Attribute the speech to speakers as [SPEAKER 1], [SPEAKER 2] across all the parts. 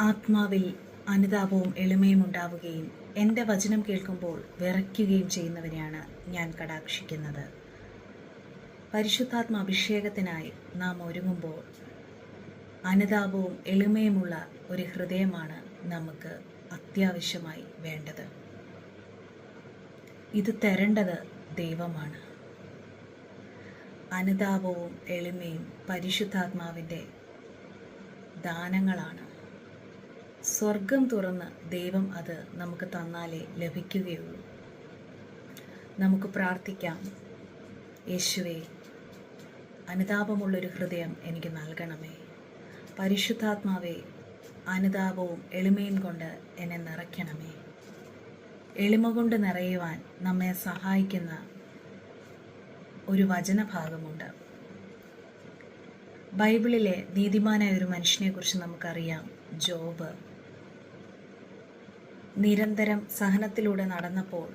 [SPEAKER 1] ആത്മാവിൽ അനുതാപവും എളിമയും ഉണ്ടാവുകയും എൻ്റെ വചനം കേൾക്കുമ്പോൾ വിറയ്ക്കുകയും ചെയ്യുന്നവരെയാണ് ഞാൻ കടാക്ഷിക്കുന്നത്. പരിശുദ്ധാത്മ അഭിഷേകത്തിനായി നാം ഒരുങ്ങുമ്പോൾ അനുതാപവും എളിമയുമുള്ള ഒരു ഹൃദയമാണ് നമുക്ക് അത്യാവശ്യമായി വേണ്ടത്. ഇത് തരേണ്ടത് ദൈവമാണ്. അനുതാപവും എളിമയും പരിശുദ്ധാത്മാവിൻ്റെ ദാനങ്ങളാണ്. സ്വർഗം തുറന്ന് ദൈവം അത് നമുക്ക് തന്നാലേ ലഭിക്കുകയുള്ളൂ. നമുക്ക് പ്രാർത്ഥിക്കാം. യേശുവേ, അനുതാപമുള്ളൊരു ഹൃദയം എനിക്ക് നൽകണമേ. പരിശുദ്ധാത്മാവേ, അനുതാപവും എളിമയും കൊണ്ട് എന്നെ നിറയ്ക്കണമേ. എളിമ കൊണ്ട് നിറയുവാൻ നമ്മെ സഹായിക്കുന്ന ഒരു വചനഭാഗമുണ്ട്. ബൈബിളിലെ നീതിമാനായ ഒരു മനുഷ്യനെക്കുറിച്ച് നമുക്കറിയാം. ജോബ് നിരന്തരം സഹനത്തിലൂടെ നടന്നപ്പോൾ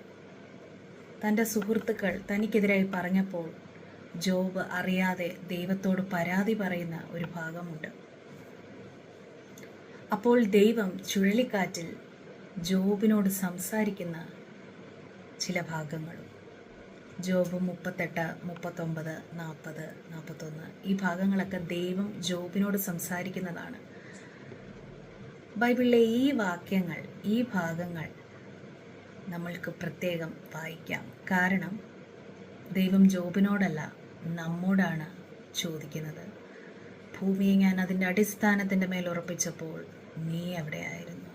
[SPEAKER 1] തൻ്റെ സുഹൃത്തുക്കൾ തനിക്കെതിരായി പറഞ്ഞപ്പോൾ ജോബ് അറിയാതെ ദൈവത്തോട് പരാതി പറയുന്ന ഒരു ഭാഗമുണ്ട്. അപ്പോൾ ദൈവം ചുഴലിക്കാറ്റിൽ ജോബിനോട് സംസാരിക്കുന്ന ചില ഭാഗങ്ങളും. ജോബ് 38, 39, 40, 41 ഈ ഭാഗങ്ങളൊക്കെ ദൈവം ജോബിനോട് സംസാരിക്കുന്നതാണ്. ബൈബിളിലെ ഈ വാക്യങ്ങൾ, ഈ ഭാഗങ്ങൾ നമ്മൾക്ക് പ്രത്യേകം വായിക്കാം. കാരണം ദൈവം ജോബിനോടല്ല, നമ്മോടാണ് ചോദിക്കുന്നത്. ഭൂമിയെ ഞാൻ അതിൻ്റെ അടിസ്ഥാനത്തിൻ്റെ മേൽ ഉറപ്പിച്ചപ്പോൾ നീ എവിടെയായിരുന്നു?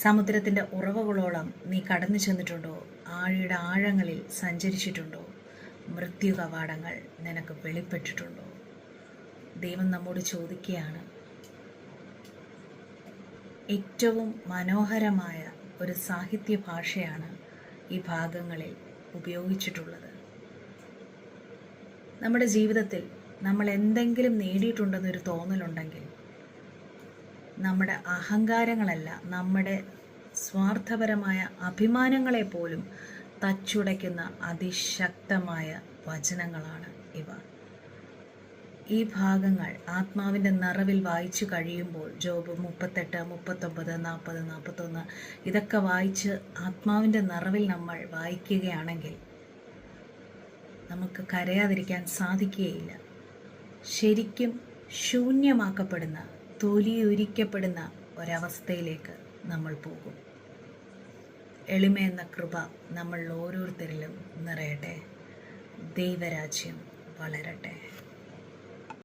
[SPEAKER 1] സമുദ്രത്തിൻ്റെ ഉറവകളോളം നീ കടന്നു ചെന്നിട്ടുണ്ടോ? ആഴിയുടെ ആഴങ്ങളിൽ സഞ്ചരിച്ചിട്ടുണ്ടോ? മൃത്യു കവാടങ്ങൾ നിനക്ക് വെളിപ്പെട്ടിട്ടുണ്ടോ? ദൈവം നമ്മോട് ചോദിക്കുകയാണ്. ഏറ്റവും മനോഹരമായ ഒരു സാഹിത്യ ഭാഷയാണ് ഈ ഭാഗങ്ങളിൽ ഉപയോഗിച്ചിട്ടുള്ളത്. നമ്മുടെ ജീവിതത്തിൽ നമ്മൾ എന്തെങ്കിലും നേടിയിട്ടുണ്ടെന്നൊരു തോന്നലുണ്ടെങ്കിൽ നമ്മുടെ അഹങ്കാരങ്ങളല്ല, നമ്മുടെ സ്വാർത്ഥപരമായ അഭിമാനങ്ങളെ പോലും തച്ചുടയ്ക്കുന്ന അതിശക്തമായ വചനങ്ങളാണ് ഇവ. ഈ ഭാഗങ്ങൾ ആത്മാവിൻ്റെ നിറവിൽ വായിച്ചു കഴിയുമ്പോൾ ജോബ് 38, 39, 40, 41 ഇതൊക്കെ വായിച്ച് ആത്മാവിൻ്റെ നിറവിൽ നമ്മൾ വായിക്കുകയാണെങ്കിൽ നമുക്ക് കരയാതിരിക്കാൻ സാധിക്കുകയില്ല. ശരിക്കും ശൂന്യമാക്കപ്പെടുന്ന, തൊലിയൊരിക്കപ്പെടുന്ന ഒരവസ്ഥയിലേക്ക് നമ്മൾ പോകും. എളിമ എന്ന കൃപ നമ്മൾ ഓരോരുത്തരിലും നിറയട്ടെ. ദൈവരാജ്യം വളരട്ടെ.